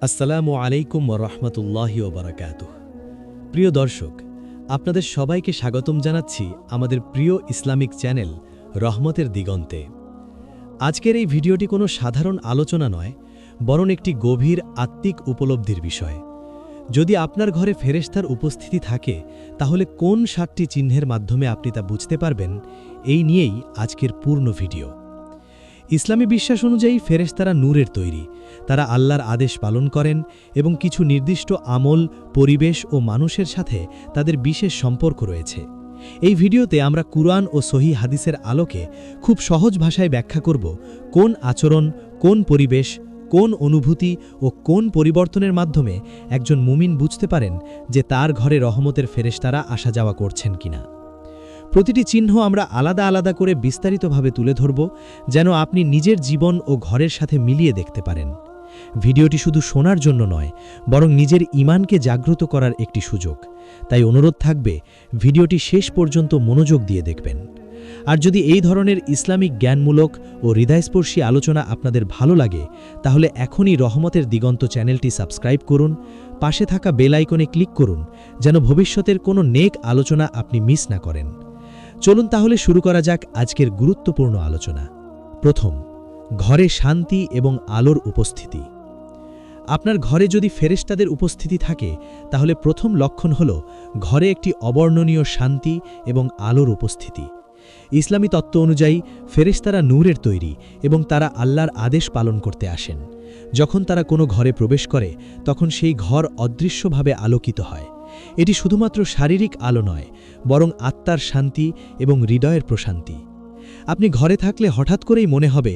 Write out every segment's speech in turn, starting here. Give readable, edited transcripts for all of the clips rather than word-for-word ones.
আসসালামু আলাইকুম ওরহমতুল্লাহি ওবারাকাতুহ। প্রিয় দর্শক, আপনাদের সবাইকে স্বাগতম জানাচ্ছি আমাদের প্রিয় ইসলামিক চ্যানেল রহমতের দিগন্তে। আজকের এই ভিডিওটি কোনো সাধারণ আলোচনা নয়, বরং একটি গভীর আত্মিক উপলব্ধির বিষয়। যদি আপনার ঘরে ফেরেশতার উপস্থিতি থাকে, তাহলে কোন 7টি চিহ্নের মাধ্যমে আপনি তা বুঝতে পারবেন, এই নিয়েই আজকের পূর্ণ ভিডিও। ইসলামী বিশ্বাস অনুযায়ী ফেরেশতারা নূরের তৈরি। তারা আল্লাহর আদেশ পালন করেন এবং কিছু নির্দিষ্ট আমল, পরিবেশ ও মানুষের সাথে তাদের বিশেষ সম্পর্ক রয়েছে। এই ভিডিওতে আমরা কুরআন ও সহিহ হাদিসের আলোকে খুব সহজ ভাষায় ব্যাখ্যা করব কোন আচরণ, কোন পরিবেশ, কোন অনুভূতি ও কোন পরিবর্তনের মাধ্যমে একজন মুমিন বুঝতে পারেন যে তার ঘরে রহমতের ফেরেশতারা আসা যাওয়া করছেন কিনা। প্রতিটি চিহ্ন আমরা আলাদা আলাদা করে বিস্তারিতভাবে তুলে ধরব, যেন আপনি নিজের জীবন ও ঘরের সাথে মিলিয়ে দেখতে পারেন। ভিডিওটি শুধু শোনার জন্য নয়, বরং নিজের ঈমানকে জাগ্রত করার একটি সুযোগ। তাই অনুরোধ থাকবে, ভিডিওটি শেষ পর্যন্ত মনোযোগ দিয়ে দেখবেন। আর যদি এই ধরনের ইসলামিক জ্ঞানমূলক ও হৃদয়স্পর্শী আলোচনা আপনাদের ভালো লাগে, তাহলে এখনই রহমতের দিগন্ত চ্যানেলটি সাবস্ক্রাইব করুন, পাশে থাকা বেল আইকনে ক্লিক করুন, যেন ভবিষ্যতের কোনো নেক আলোচনা আপনি মিস না করেন। চলুন তাহলে শুরু করা যাক আজকের গুরুত্বপূর্ণ আলোচনা। প্রথম, ঘরে শান্তি এবং আলোর উপস্থিতি। আপনার ঘরে যদি ফেরেশতাদের উপস্থিতি থাকে, তাহলে প্রথম লক্ষণ হল ঘরে একটি অবর্ণনীয় শান্তি এবং আলোর উপস্থিতি। ইসলামী তত্ত্ব অনুযায়ী ফেরেশতারা নূরের তৈরি এবং তারা আল্লাহর আদেশ পালন করতে আসেন। যখন তারা কোনো ঘরে প্রবেশ করে, তখন সেই ঘর অদৃশ্যভাবে আলোকিত হয়। এটি শুধুমাত্র শারীরিক আলো নয়, বরং আত্মার শান্তি এবং হৃদয়ের প্রশান্তি। আপনি ঘরে থাকলে হঠাৎ করেই মনে হবে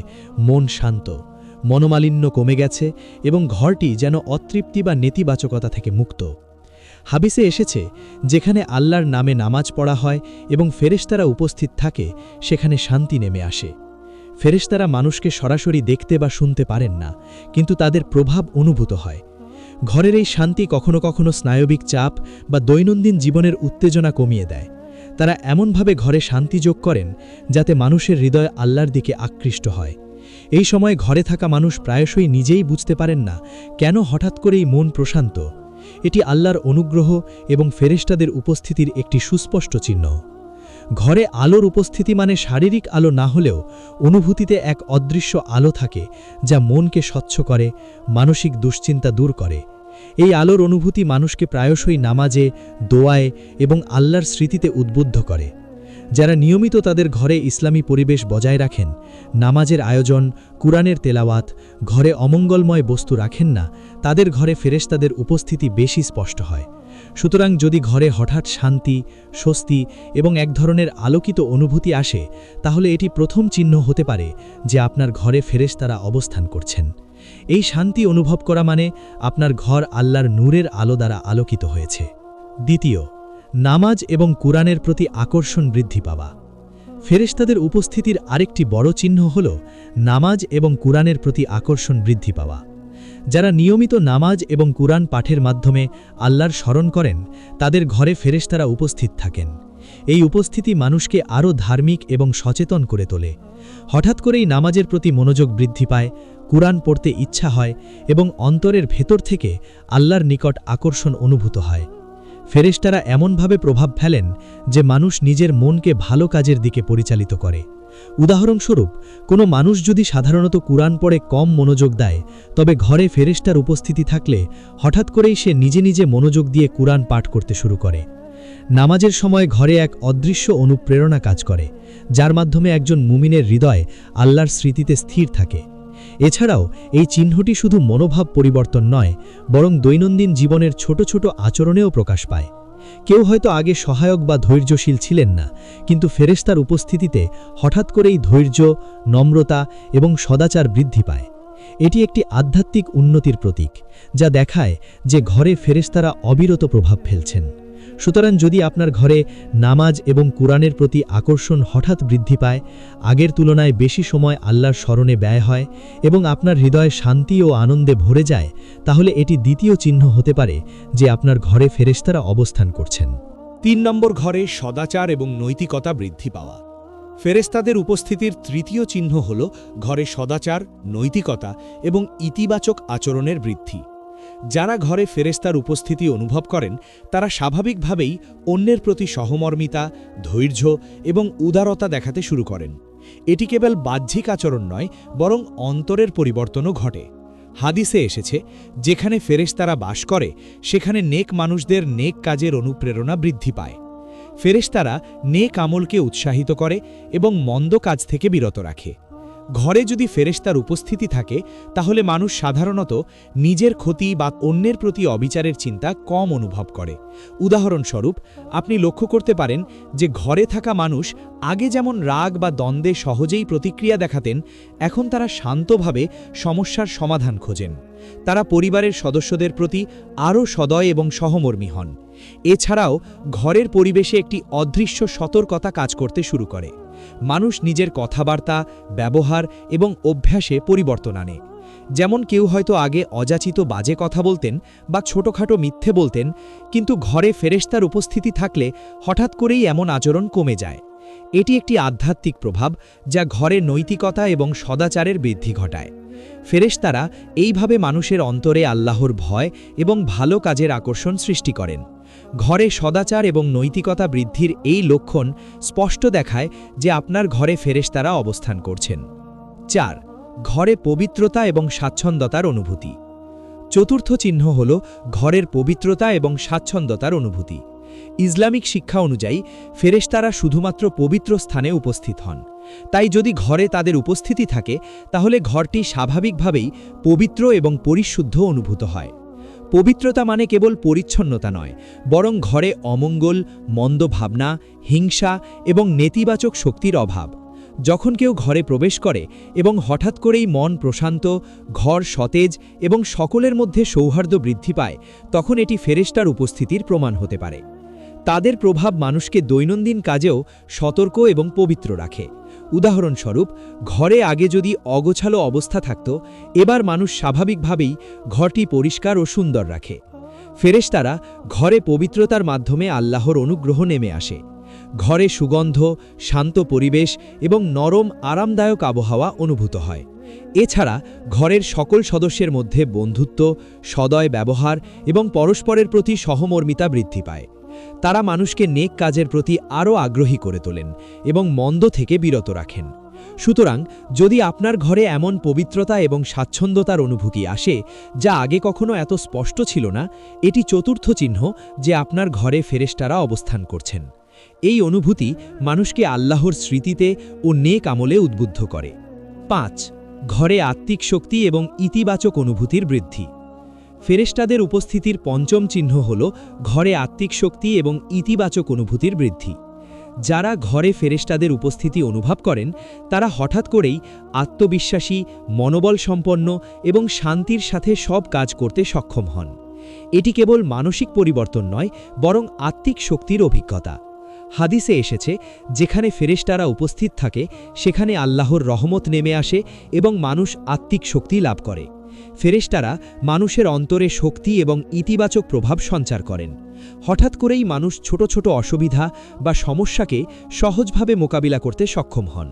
মন শান্ত, মনোমালিন্য কমে গেছে এবং ঘরটি যেন অতৃপ্তি বা নেতিবাচকতা থেকে মুক্ত। হাদিসে এসেছে, যেখানে আল্লাহর নামে নামাজ পড়া হয় এবং ফেরেশতারা উপস্থিত থাকে, সেখানে শান্তি নেমে আসে। ফেরেশতারা মানুষকে সরাসরি দেখতে বা শুনতে পারেন না, কিন্তু তাদের প্রভাব অনুভূত হয়। ঘরের এই শান্তি কখনো কখনো স্নায়বিক চাপ বা দৈনন্দিন জীবনের উত্তেজনা কমিয়ে দেয়। তারা এমনভাবে ঘরে শান্তি যোগ করেন, যাতে মানুষের হৃদয় আল্লাহর দিকে আকৃষ্ট হয়। এই সময় ঘরে থাকা মানুষ প্রায়শই নিজেই বুঝতে পারেন না কেন হঠাৎ করেই মন প্রশান্ত। এটি আল্লাহর অনুগ্রহ এবং ফেরেশতাদের উপস্থিতির একটি সুস্পষ্ট চিহ্ন। ঘরে আলোর উপস্থিতি মানে শারীরিক আলো না হলেও অনুভূতিতে এক অদৃশ্য আলো থাকে, যা মনকে স্বচ্ছ করে, মানসিক দুশ্চিন্তা দূর করে। এই আলোর অনুভূতি মানুষকে প্রায়শই নামাজে, দোয়ায় এবং আল্লাহর স্মৃতিতে উদ্বুদ্ধ করে। যারা নিয়মিত তাদের ঘরে ইসলামী পরিবেশ বজায় রাখেন, নামাজের আয়োজন, কুরআনের তেলাওয়াত, ঘরে অমঙ্গলময় বস্তু রাখেন না, তাদের ঘরে ফেরেশতাদের উপস্থিতি বেশি স্পষ্ট হয়। সুতরাং যদি ঘরে হঠাৎ শান্তি, স্বস্তি এবং এক ধরনের আলোকিত অনুভূতি আসে, তাহলে এটি প্রথম চিহ্ন হতে পারে যে আপনার ঘরে ফেরেশতারা অবস্থান করছেন। এই শান্তি অনুভব করা মানে আপনার ঘর আল্লাহর নূরের আলো দ্বারা আলোকিত হয়েছে। দ্বিতীয়, নামাজ এবং কুরআনের প্রতি আকর্ষণ বৃদ্ধি পাওয়া। ফেরেশতাদের উপস্থিতির আরেকটি বড় চিহ্ন হল নামাজ এবং কুরআনের প্রতি আকর্ষণ বৃদ্ধি পাওয়া। যারা নিয়মিত নামাজ এবং কুরআন পাঠের মাধ্যমে আল্লাহর স্মরণ করেন, তাদের ঘরে ফেরেশতারা উপস্থিত থাকেন। এই উপস্থিতি মানুষকে আরও ধার্মিক এবং সচেতন করে তোলে। হঠাৎ করেই নামাজের প্রতি মনোযোগ বৃদ্ধি পায়, কুরআন পড়তে ইচ্ছা হয় এবং অন্তরের ভেতর থেকে আল্লাহর নিকট আকর্ষণ অনুভূত হয়। ফেরেশতারা এমনভাবে প্রভাব ফেলেন যে মানুষ নিজের মনকে ভালো কাজের দিকে পরিচালিত করে। উদাহরণস্বরূপ, কোনো মানুষ যদি সাধারণত কুরআন পড়ে কম মনোযোগ দেয়, তবে ঘরে ফেরেশতার উপস্থিতি থাকলে হঠাৎ করেই সে নিজে নিজে মনোযোগ দিয়ে কুরআন পাঠ করতে শুরু করে। নামাজের সময় ঘরে এক অদৃশ্য অনুপ্রেরণা কাজ করে, যার মাধ্যমে একজন মুমিনের হৃদয় আল্লাহর স্মৃতিতে স্থির থাকে। এছাড়াও এই চিহ্নটি শুধু মনোভাব পরিবর্তন নয়, বরং দৈনন্দিন জীবনের ছোট ছোট আচরণেও প্রকাশ পায়। কেউ হয়তো আগে সহায়ক বা ধৈর্যশীল ছিলেন না, কিন্তু ফেরেশতার উপস্থিতিতে হঠাৎ করেই ধৈর্য, নম্রতা এবং সদাচার বৃদ্ধি পায়। এটি একটি আধ্যাত্মিক উন্নতির প্রতীক, যা দেখায় যে ঘরে ফেরেশতারা অবিরত প্রভাব ফেলছেন। সুতরাং যদি আপনার ঘরে নামাজ এবং কুরআনের প্রতি আকর্ষণ হঠাৎ বৃদ্ধি পায়, আগের তুলনায় বেশি সময় আল্লাহর স্মরণে ব্যয় হয় এবং আপনার হৃদয় শান্তি ও আনন্দে ভরে যায়, তাহলে এটি দ্বিতীয় চিহ্ন হতে পারে যে আপনার ঘরে ফেরেশতারা অবস্থান করছেন। 3 নম্বর, ঘরে সদাচার এবং নৈতিকতা বৃদ্ধি পাওয়া। ফেরেশতাদের উপস্থিতির তৃতীয় চিহ্ন হল ঘরে সদাচার, নৈতিকতা এবং ইতিবাচক আচরণের বৃদ্ধি। যারা ঘরে ফেরেশতার উপস্থিতি অনুভব করেন তারা স্বাভাবিকভাবেই অন্যের প্রতি সহমর্মিতা, ধৈর্য এবং উদারতা দেখাতে শুরু করেন। এটি কেবল বাহ্যিক আচরণ নয়, বরং অন্তরের পরিবর্তনও ঘটে। হাদিসে এসেছে, যেখানে ফেরেশতারা বাস করে সেখানে নেক মানুষদের নেক কাজের অনুপ্রেরণা বৃদ্ধি পায়। ফেরেশতারা নেক আমলকে উৎসাহিত করে এবং মন্দ কাজ থেকে বিরত রাখে। ঘরে যদি ফেরেশতার উপস্থিতি থাকে তাহলে মানুষ সাধারণত নিজের ক্ষতি বা অন্যের প্রতি অবিচারের চিন্তা কম অনুভব করে। উদাহরণস্বরূপ, আপনি লক্ষ্য করতে পারেন যে ঘরে থাকা মানুষ আগে যেমন রাগ বা দ্বন্দ্বে সহজেই প্রতিক্রিয়া দেখাতেন, এখন তারা শান্তভাবে সমস্যার সমাধান খোঁজেন। তারা পরিবারের সদস্যদের প্রতি আরও সদয় এবং সহমর্মী হন। এছাড়াও ঘরের পরিবেশে একটি অদৃশ্য সতর্কতা কাজ করতে শুরু করে। মানুষ নিজের কথাবার্তা, ব্যবহার এবং অভ্যাসে পরিবর্তন আনে। যেমন কেউ হয়তো আগে অযাচিত বাজে কথা বলতেন বা ছোটখাটো মিথ্যে বলতেন, কিন্তু ঘরে ফেরেশতার উপস্থিতি থাকলে হঠাৎ করেই এমন আচরণ কমে যায়। এটি একটি আধ্যাত্মিক প্রভাব যা ঘরে নৈতিকতা এবং সদাচারের বৃদ্ধি ঘটায়। ফেরেশতারা এইভাবে মানুষের অন্তরে আল্লাহর ভয় এবং ভালো কাজের আকর্ষণ সৃষ্টি করেন। ঘরে সদাচার এবং নৈতিকতা বৃদ্ধির এই লক্ষণ স্পষ্ট দেখায় যে আপনার ঘরে ফেরেশতারা অবস্থান করছেন। 4. ঘরে পবিত্রতা এবং স্বাচ্ছন্দ্যতার অনুভূতি। চতুর্থ চিহ্ন হল ঘরের পবিত্রতা এবং স্বাচ্ছন্দ্যতার অনুভূতি। ইসলামিক শিক্ষা অনুযায়ী ফেরেশতারা শুধুমাত্র পবিত্র স্থানে উপস্থিত হন। তাই যদি ঘরে তাদের উপস্থিতি থাকে তাহলে ঘরটি স্বাভাবিকভাবেই পবিত্র এবং পরিশুদ্ধ অনুভূত হয়। পবিত্রতা মানে কেবল পরিচ্ছন্নতা নয়, বরং ঘরে অমঙ্গল, মন্দ ভাবনা, হিংসা এবং নেতিবাচক শক্তির অভাব। যখন কেউ ঘরে প্রবেশ করে এবং হঠাৎ করেই মন প্রশান্ত, ঘর সতেজ এবং সকলের মধ্যে সৌহার্দ্য বৃদ্ধি পায়, তখন এটি ফেরেশতার উপস্থিতির প্রমাণ হতে পারে। তাদের প্রভাব মানুষকে দৈনন্দিন কাজেও সতর্ক এবং পবিত্র রাখে। উদাহরণস্বরূপ, ঘরে আগে যদি অগোছালো অবস্থা থাকত, এবার মানুষ স্বাভাবিকভাবেই ঘরটি পরিষ্কার ও সুন্দর রাখে। ফেরেশতারা ঘরে পবিত্রতার মাধ্যমে আল্লাহর অনুগ্রহ নেমে আসে। ঘরে সুগন্ধ, শান্ত পরিবেশ এবং নরম আরামদায়ক আবহাওয়া অনুভূত হয়। এছাড়া ঘরের সকল সদস্যের মধ্যে বন্ধুত্ব, সদয় ব্যবহার এবং পরস্পরের প্রতি সহমর্মিতা বৃদ্ধি পায়। তারা মানুষকে নেক কাজের প্রতি আরও আগ্রহী করে তোলেন এবং মন্দ থেকে বিরত রাখেন। সুতরাং যদি আপনার ঘরে এমন পবিত্রতা এবং স্বাচ্ছন্দ্যতার অনুভূতি আসে যা আগে কখনো এত স্পষ্ট ছিল না, এটি চতুর্থ চিহ্ন যে আপনার ঘরে ফেরেশতারা অবস্থান করছেন। এই অনুভূতি মানুষকে আল্লাহর স্মৃতিতে ও নেক আমলে উদ্বুদ্ধ করে। 5. ঘরে আত্মিক শক্তি এবং ইতিবাচক অনুভূতির বৃদ্ধি। ফেরেশতাদের উপস্থিতির পঞ্চম চিহ্ন হল ঘরে আত্মিক শক্তি এবং ইতিবাচক অনুভূতির বৃদ্ধি। যারা ঘরে ফেরেশতাদের উপস্থিতি অনুভব করেন তারা হঠাৎ করেই আত্মবিশ্বাসী, মনোবল সম্পন্ন এবং শান্তির সাথে সব কাজ করতে সক্ষম হন। এটি কেবল মানসিক পরিবর্তন নয়, বরং আত্মিক শক্তির অভিজ্ঞতা। হাদিসে এসেছে, যেখানে ফেরেশতারা উপস্থিত থাকে সেখানে আল্লাহর রহমত নেমে আসে এবং মানুষ আত্মিক শক্তি লাভ করে। ফেরেশতারা মানুষের অন্তরে শক্তি এবং ইতিবাচক প্রভাব সঞ্চার করেন। হঠাৎ করেই মানুষ ছোট ছোট অসুবিধা বা সমস্যাকে সহজভাবে মোকাবিলা করতে সক্ষম হন।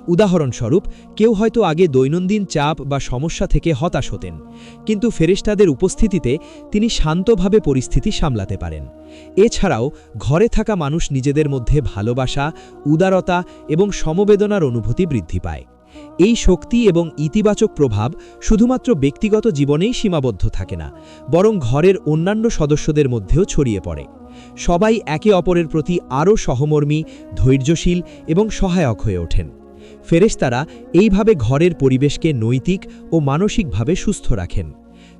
উদাহরণস্বরূপ, কেউ হয়তো আগে দৈনন্দিন চাপ বা সমস্যা থেকে হতাশ হতেন, কিন্তু ফেরেশতাদের উপস্থিতিতে তিনি শান্তভাবে পরিস্থিতি সামলাতে পারেন। এছাড়াও ঘরে থাকা মানুষ নিজেদের মধ্যে ভালোবাসা, উদারতা এবং সমবেদনার অনুভূতি বৃদ্ধি পায়। এই শক্তি এবং ইতিবাচক প্রভাব শুধুমাত্র ব্যক্তিগত জীবনেই সীমাবদ্ধ থাকে না, বরং ঘরের অন্যান্য সদস্যদের মধ্যেও ছড়িয়ে পড়ে। সবাই একে অপরের প্রতি আরও সহমর্মী, ধৈর্যশীল এবং সহায়ক হয়ে ওঠেন। ফেরেশতারা এইভাবে ঘরের পরিবেশকে নৈতিক ও মানসিকভাবে সুস্থ রাখেন।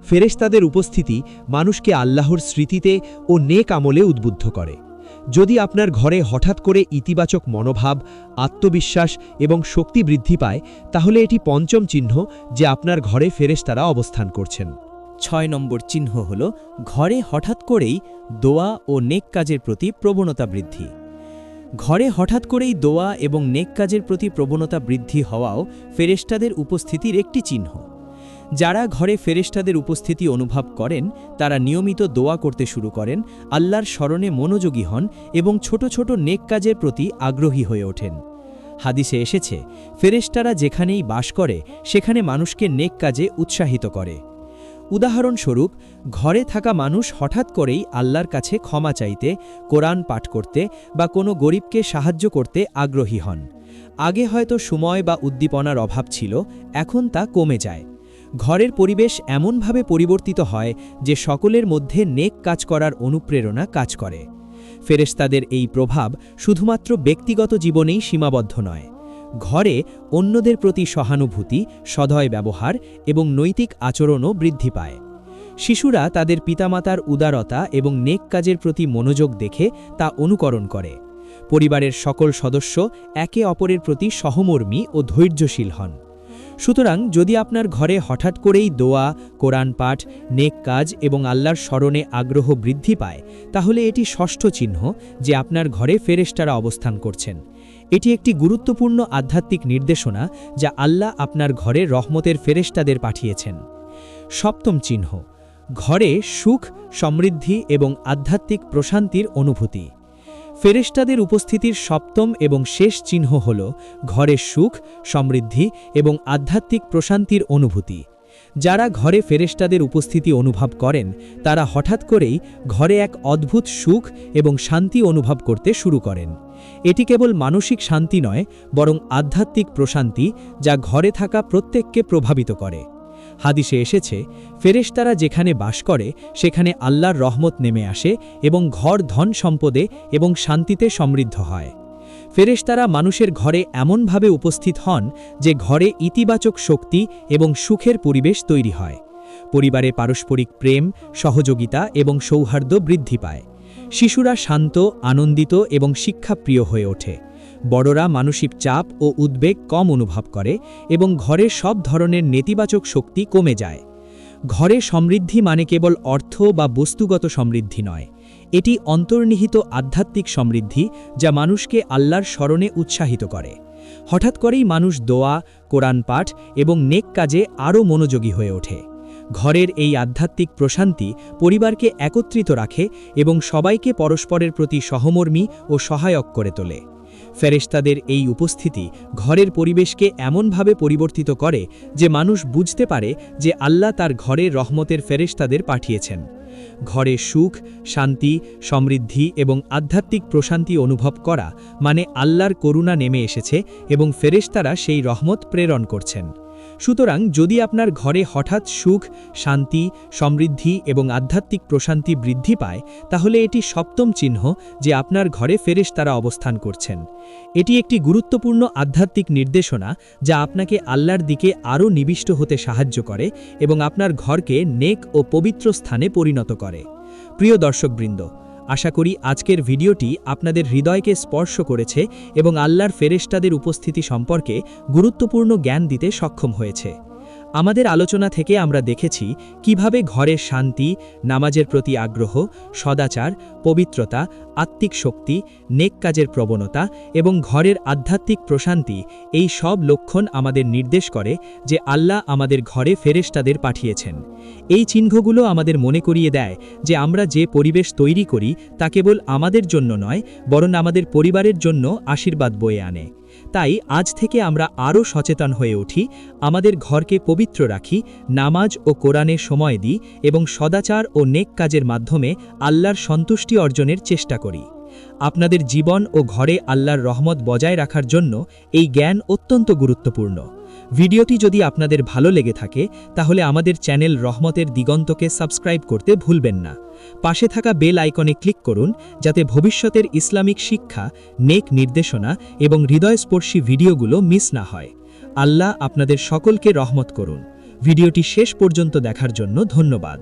ফেরেশতাদের উপস্থিতি মানুষকে আল্লাহর স্মৃতিতে ও নেক আমলে উদ্বুদ্ধ করে। যদি আপনার ঘরে হঠাৎ করে ইতিবাচক মনোভাব, আত্মবিশ্বাস এবং শক্তি বৃদ্ধি পায়, তাহলে এটি পঞ্চম চিহ্ন যে আপনার ঘরে ফেরেশতারা অবস্থান করছেন। 6 নম্বর চিহ্ন হল ঘরে হঠাৎ করেই দোয়া ও নেক কাজের প্রতি প্রবণতা বৃদ্ধি। ঘরে হঠাৎ করেই দোয়া এবং নেক কাজের প্রতি প্রবণতা বৃদ্ধি হওয়াও ফেরেশতাদের উপস্থিতির একটি চিহ্ন। যারা ঘরে ফেরেশতাদের উপস্থিতি অনুভব করেন তারা নিয়মিত দোয়া করতে শুরু করেন, আল্লাহর স্মরণে মনোযোগী হন এবং ছোট ছোট নেক কাজের প্রতি আগ্রহী হয়ে ওঠেন। হাদিসে এসেছে, ফেরেশতারা যেখানেই বাস করে সেখানে মানুষকে নেক কাজে উৎসাহিত করে। উদাহরণস্বরূপ, ঘরে থাকা মানুষ হঠাৎ করেই আল্লাহর কাছে ক্ষমা চাইতে, কোরআন পাঠ করতে বা কোনো গরিবকে সাহায্য করতে আগ্রহী হন। আগে হয়তো সময় বা উদ্দীপনার অভাব ছিল, এখন তা কমে যায়। ঘরের পরিবেশ এমনভাবে পরিবর্তিত হয় যে সকলের মধ্যে নেক কাজ করার অনুপ্রেরণা কাজ করে। ফেরেশতাদের এই প্রভাব শুধুমাত্র ব্যক্তিগত জীবনেই সীমাবদ্ধ নয়। ঘরে অন্যদের প্রতি সহানুভূতি, সদয় ব্যবহার এবং নৈতিক আচরণও বৃদ্ধি পায়। শিশুরা তাদের পিতামাতার উদারতা এবং নেক কাজের প্রতি মনোযোগ দেখে তা অনুকরণ করে। পরিবারের সকল সদস্য একে অপরের প্রতি সহমর্মী ও ধৈর্যশীল হন। সুতরাং যদি আপনার ঘরে হঠাৎ করেই দোয়া, কোরআন পাঠ, নেক কাজ এবং আল্লাহর স্মরণে আগ্রহ বৃদ্ধি পায়, তাহলে এটি ষষ্ঠ চিহ্ন যে আপনার ঘরে ফেরেশতারা অবস্থান করছেন। এটি একটি গুরুত্বপূর্ণ আধ্যাত্মিক নির্দেশনা যা আল্লাহ আপনার ঘরে রহমতের ফেরেশতাদের পাঠিয়েছেন। সপ্তম চিহ্ন, ঘরে সুখ, সমৃদ্ধি এবং আধ্যাত্মিক প্রশান্তির অনুভূতি। ফেরেশতাদের উপস্থিতির সপ্তম এবং শেষ চিহ্ন হল ঘরে সুখ, সমৃদ্ধি এবং আধ্যাত্মিক প্রশান্তির অনুভূতি। যারা ঘরে ফেরেশতাদের উপস্থিতি অনুভব করেন, তারা হঠাৎ করেই ঘরে এক অদ্ভুত সুখ এবং শান্তি অনুভব করতে শুরু করেন। এটি কেবল মানসিক শান্তি নয়, বরং আধ্যাত্মিক প্রশান্তি যা ঘরে থাকা প্রত্যেককে প্রভাবিত করে। হাদিসে এসেছে, ফেরেশতারা যেখানে বাস করে সেখানে আল্লাহর রহমত নেমে আসে এবং ঘর ধন সম্পদে এবং শান্তিতে সমৃদ্ধ হয়। ফেরেশতারা মানুষের ঘরে এমনভাবে উপস্থিত হন যে ঘরে ইতিবাচক শক্তি এবং সুখের পরিবেশ তৈরি হয়। পরিবারে পারস্পরিক প্রেম, সহযোগিতা এবং সৌহার্দ্য বৃদ্ধি পায়। শিশুরা শান্ত, আনন্দিত এবং শিক্ষাপ্রিয় হয়ে ওঠে। বড়রা মানসিক চাপ ও উদ্বেগ কম অনুভব করে এবং ঘরের সব ধরনের নেতিবাচক শক্তি কমে যায়। ঘরে সমৃদ্ধি মানে কেবল অর্থ বা বস্তুগত সমৃদ্ধি নয়, এটি অন্তর্নিহিত আধ্যাত্মিক সমৃদ্ধি যা মানুষকে আল্লাহর স্মরণে উৎসাহিত করে। হঠাৎ করেই মানুষ দোয়া, কোরআন পাঠ এবং নেক কাজে আরও মনোযোগী হয়ে ওঠে। ঘরের এই আধ্যাত্মিক প্রশান্তি পরিবারকে একত্রিত রাখে এবং সবাইকে পরস্পরের প্রতি সহমর্মী ও সহায়ক করে তোলে। ফেরেশতাদের এই উপস্থিতি ঘরের পরিবেশকে এমনভাবে পরিবর্তিত করে যে মানুষ বুঝতে পারে যে আল্লাহ তার ঘরে রহমতের ফেরেশতাদের পাঠিয়েছেন। ঘরে সুখ, শান্তি, সমৃদ্ধি এবং আধ্যাত্মিক প্রশান্তি অনুভব করা মানে আল্লাহর করুণা নেমে এসেছে এবং ফেরেশতারা সেই রহমত প্রেরণ করছেন। সুতরাং যদি আপনার ঘরে হঠাৎ সুখ, শান্তি, সমৃদ্ধি এবং আধ্যাত্মিক প্রশান্তি বৃদ্ধি পায়, তাহলে এটি সপ্তম চিহ্ন যে আপনার ঘরে ফেরেশতারা অবস্থান করছেন। এটি একটি গুরুত্বপূর্ণ আধ্যাত্মিক নির্দেশনা যা আপনাকে আল্লাহর দিকে আরও নিবিষ্ট হতে সাহায্য করে এবং আপনার ঘরকে নেক ও পবিত্র স্থানে পরিণত করে। প্রিয় দর্শকবৃন্দ, আশা করি আজকের ভিডিওটি আপনাদের হৃদয়কে স্পর্শ করেছে এবং আল্লাহর ফেরেশতাদের উপস্থিতি সম্পর্কে গুরুত্বপূর্ণ জ্ঞান দিতে সক্ষম হয়েছে। আমাদের আলোচনা থেকে আমরা দেখেছি কিভাবে ঘরের শান্তি, নামাজের প্রতি আগ্রহ, সদাচার, পবিত্রতা, আত্মিক শক্তি, নেক কাজের প্রবণতা এবং ঘরের আধ্যাত্মিক প্রশান্তি এই সব লক্ষণ আমাদের নির্দেশ করে যে আল্লাহ আমাদের ঘরে ফেরেশতাদের পাঠিয়েছেন। এই চিহ্নগুলো আমাদের মনে করিয়ে দেয় যে আমরা যে পরিবেশ তৈরি করি তা কেবল আমাদের জন্য নয়, বরং আমাদের পরিবারের জন্য আশীর্বাদ বয়ে আনে। তাই আজ থেকে আমরা আরও সচেতন হয়ে উঠি, আমাদের ঘরকে পবিত্র রাখি, নামাজ ও কোরআনে সময় দিই এবং সদাচার ও নেক কাজের মাধ্যমে আল্লাহর সন্তুষ্টি অর্জনের চেষ্টা করি। আপনাদের জীবন ও ঘরে আল্লাহর রহমত বজায় রাখার জন্য এই জ্ঞান অত্যন্ত গুরুত্বপূর্ণ। ভিডিওটি যদি আপনাদের ভালো লেগে থাকে তাহলে আমাদের চ্যানেল রহমতের দিগন্তকে সাবস্ক্রাইব করতে ভুলবেন না। পাশে থাকা বেল আইকনে ক্লিক করুন যাতে ভবিষ্যতের ইসলামিক শিক্ষা, নেক নির্দেশনা এবং হৃদয়স্পর্শী ভিডিওগুলো মিস না হয়। আল্লাহ আপনাদের সকলকে রহমত করুন। ভিডিওটি শেষ পর্যন্ত দেখার জন্য ধন্যবাদ।